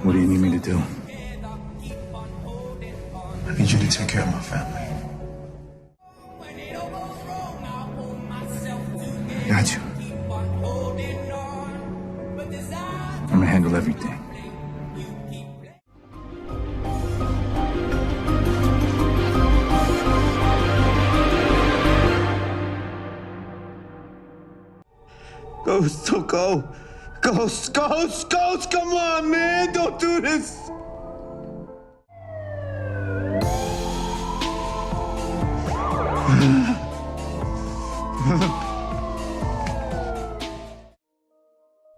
What do you need me to do? I need you to take care of my family. Got you. I'm gonna handle everything. Ghost, don't go. Ghost, come on, man. Don't do this.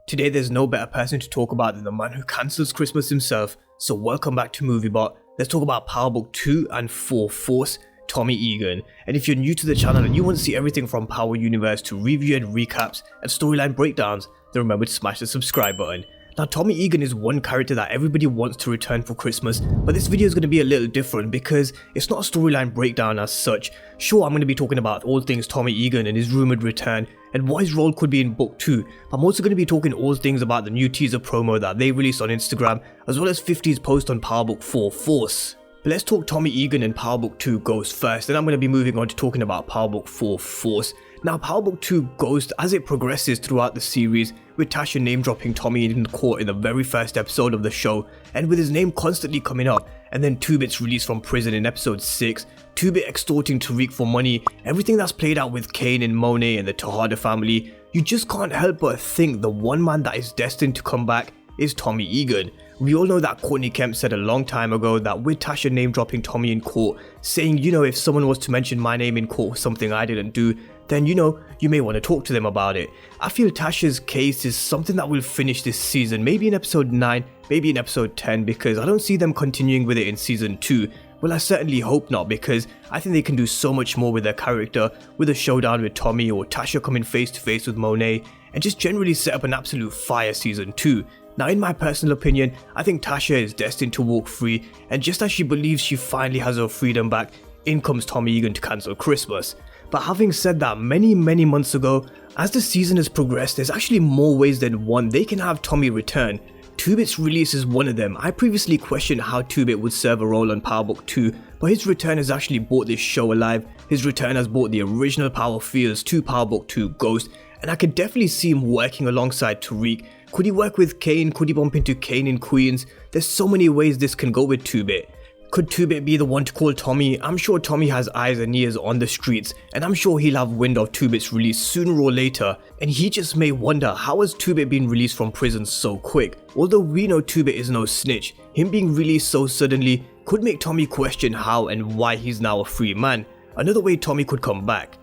Today there's no better person to talk about than the man who cancels Christmas himself, so welcome back to MovieBot. Let's talk about Power Book 2 and 4 Force, Tommy Egan. And if you're new to the channel and you want to see everything from Power Universe to review and recaps and storyline breakdowns, then remember to smash the subscribe button. Now Tommy Egan is one character that everybody wants to return for Christmas, but this video is going to be a little different because it's not a storyline breakdown as such. Sure, I'm going to be talking about all things Tommy Egan and his rumoured return and what his role could be in book 2, but I'm also going to be talking all things about the new teaser promo that they released on Instagram, as well as 50's post on Power Book 4 Force. But let's talk Tommy Egan and Power Book 2 Ghost first, then I'm going to be moving on to talking about Power Book 4 Force. Now Power Book 2 Ghost, as it progresses throughout the series, with Tasha name dropping Tommy in the court in the very first episode of the show, and with his name constantly coming up, and then 2-Bit's released from prison in episode 6, 2-Bit extorting Tariq for money, everything that's played out with Kane and Monet and the Tejada family, you just can't help but think the one man that is destined to come back is Tommy Egan. We all know that Courtney Kemp said a long time ago that with Tasha name dropping Tommy in court, saying, you know, if someone was to mention my name in court, something I didn't do, then you know, you may want to talk to them about it. I feel Tasha's case is something that will finish this season, maybe in episode 9, maybe in episode 10, because I don't see them continuing with it in season 2. Well, I certainly hope not, because I think they can do so much more with their character, with a showdown with Tommy or Tasha coming face to face with Monet, and just generally set up an absolute fire season 2. Now in my personal opinion, I think Tasha is destined to walk free, and just as she believes she finally has her freedom back, in comes Tommy Egan to cancel Christmas. But having said that, many months ago, as the season has progressed, there's actually more ways than one they can have Tommy return. 2-Bit's release is one of them. I previously questioned how 2-Bit would serve a role on Power Book 2, but his return has actually brought this show alive. His return has brought the original power feels to Power Book 2 Ghost, and I could definitely see him working alongside Tariq. Could he work with Kane? Could he bump into Kane in Queens? There's so many ways this can go with 2-Bit. Could 2-Bit be the one to call Tommy? I'm sure Tommy has eyes and ears on the streets, and I'm sure he'll have wind of 2-Bit's release sooner or later, and he just may wonder, how has 2-Bit been released from prison so quick? Although we know 2-Bit is no snitch, him being released so suddenly could make Tommy question how and why he's now a free man. Another way Tommy could come back.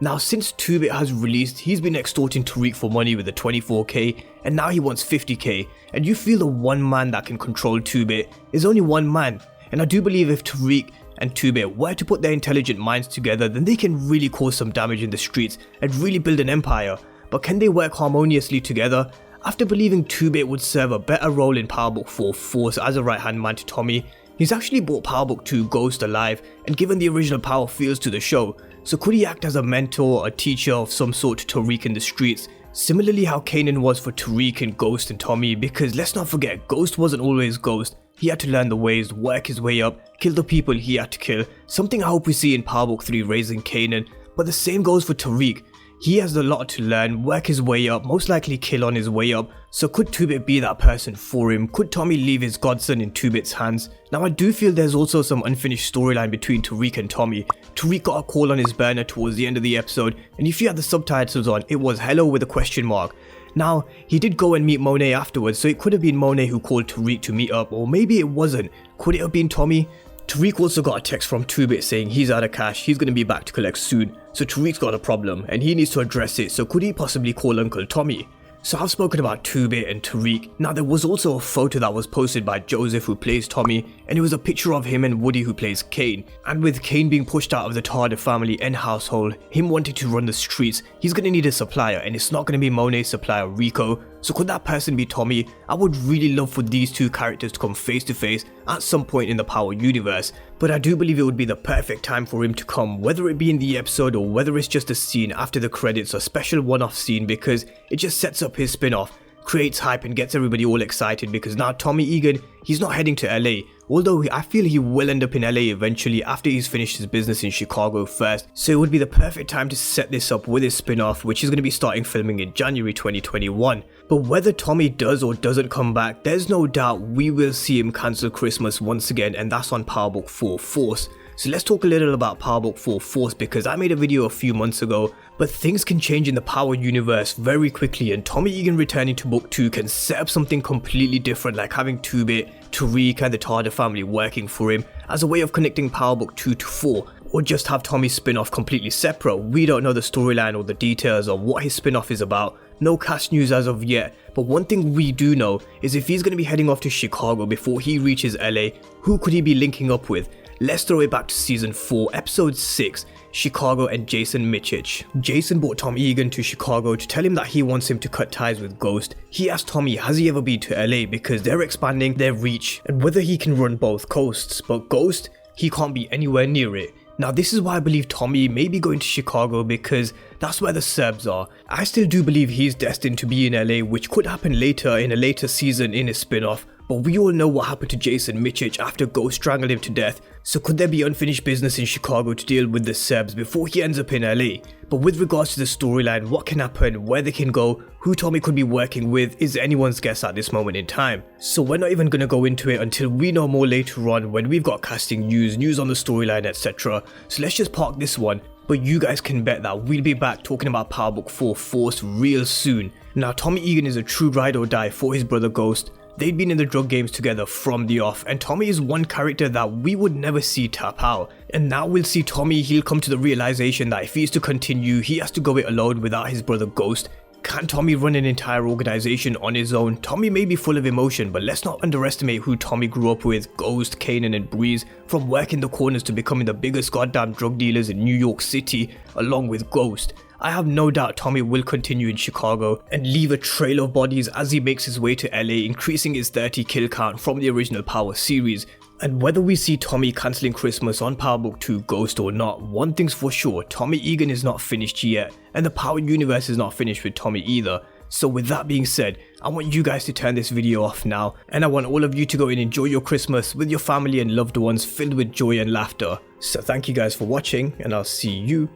Now since 2-Bit has released, he's been extorting Tariq for money with the 24k, and now he wants 50k, and you feel the one man that can control 2-Bit is only one man. And I do believe if Tariq and 2-Bit were to put their intelligent minds together, then they can really cause some damage in the streets and really build an empire. But can they work harmoniously together? After believing 2-Bit would serve a better role in Power Book 4 Force as a right hand man to Tommy, he's actually brought Power Book 2 Ghost alive and given the original power feels to the show. So could he act as a mentor or a teacher of some sort to Tariq in the streets? Similarly how Kanan was for Tariq and Ghost and Tommy, because let's not forget, Ghost wasn't always Ghost. He had to learn the ways, work his way up, kill the people he had to kill, something I hope we see in Power Book 3 raising Kanan, but the same goes for Tariq. He has a lot to learn, work his way up, most likely kill on his way up, so could 2-Bit be that person for him? Could Tommy leave his godson in 2-Bit's hands? Now I do feel there's also some unfinished storyline between Tariq and Tommy. Tariq got a call on his burner towards the end of the episode, and if you had the subtitles on, it was hello with a question mark. Now, he did go and meet Monet afterwards, so it could have been Monet who called Tariq to meet up, or maybe it wasn't. Could it have been Tommy? Tariq also got a text from 2-Bit saying he's out of cash, he's going to be back to collect soon. So Tariq's got a problem, and he needs to address it, so could he possibly call Uncle Tommy? So I've spoken about 2-Bit and Tariq. Now there was also a photo that was posted by Joseph who plays Tommy, and it was a picture of him and Woody who plays Kane. And with Kane being pushed out of the Tejada family and household, him wanting to run the streets, he's going to need a supplier, and it's not going to be Monet's supplier Rico. So could that person be Tommy? I would really love for these two characters to come face to face at some point in the Power universe, but I do believe it would be the perfect time for him to come, whether it be in the episode or whether it's just a scene after the credits, a special one-off scene, because it just sets up his spin-off. creates hype and gets everybody all excited because now Tommy Egan, he's not heading to LA. Although I feel he will end up in LA eventually after he's finished his business in Chicago first. So it would be the perfect time to set this up with his spin-off, which is going to be starting filming in January 2021. But whether Tommy does or doesn't come back, there's no doubt we will see him cancel Christmas once again, and that's on Power Book 4 Force. So let's talk a little about Power Book 4 Force because I made a video a few months ago, but things can change in the Power universe very quickly, and Tommy Egan returning to Book 2 can set up something completely different, like having 2-Bit, Tariq and the Tada family working for him as a way of connecting Power Book 2 to 4, or just have Tommy's spin-off completely separate. We don't know the storyline or the details of what his spin-off is about, no cast news as of yet, but one thing we do know is if he's going to be heading off to Chicago before he reaches LA, who could he be linking up with? Let's throw it back to season 4, episode 6, Chicago and Jason Michich. Jason brought Tommy Egan to Chicago to tell him that he wants him to cut ties with Ghost. He asked Tommy has he ever been to LA because they're expanding their reach and whether he can run both coasts, but Ghost, he can't be anywhere near it. Now this is why I believe Tommy may be going to Chicago because that's where the Serbs are. I still do believe he's destined to be in LA, which could happen later in a later season in his spin-off. But we all know what happened to Jason Michich after Ghost strangled him to death, so could there be unfinished business in Chicago to deal with the Serbs before he ends up in LA? But with regards to the storyline, what can happen, where they can go, who Tommy could be working with is anyone's guess at this moment in time. So we're not even going to go into it until we know more later on when we've got casting news on the storyline, etc. So let's just park this one. But you guys can bet that we'll be back talking about Power Book 4 Force real soon. Now Tommy Egan is a true ride or die for his brother Ghost. They'd been in the drug games together from the off, and Tommy is one character that we would never see tap out. And now we'll see Tommy, he'll come to the realization that if he is to continue, he has to go it alone without his brother Ghost. Can Tommy run an entire organization on his own? Tommy may be full of emotion, but let's not underestimate who Tommy grew up with, Ghost, Kanan and Breeze, from working the corners to becoming the biggest goddamn drug dealers in New York City, along with Ghost. I have no doubt Tommy will continue in Chicago and leave a trail of bodies as he makes his way to LA, increasing his 30 kill count from the original Power series. And whether we see Tommy cancelling Christmas on Power Book 2 Ghost or not, one thing's for sure, Tommy Egan is not finished yet, and the Power universe is not finished with Tommy either. So with that being said, I want you guys to turn this video off now, and I want all of you to go and enjoy your Christmas with your family and loved ones filled with joy and laughter. So thank you guys for watching, and I'll see you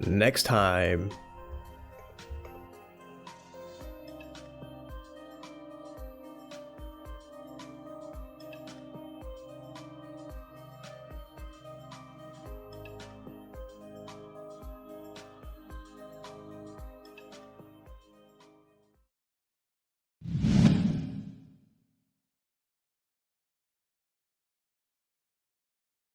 next time.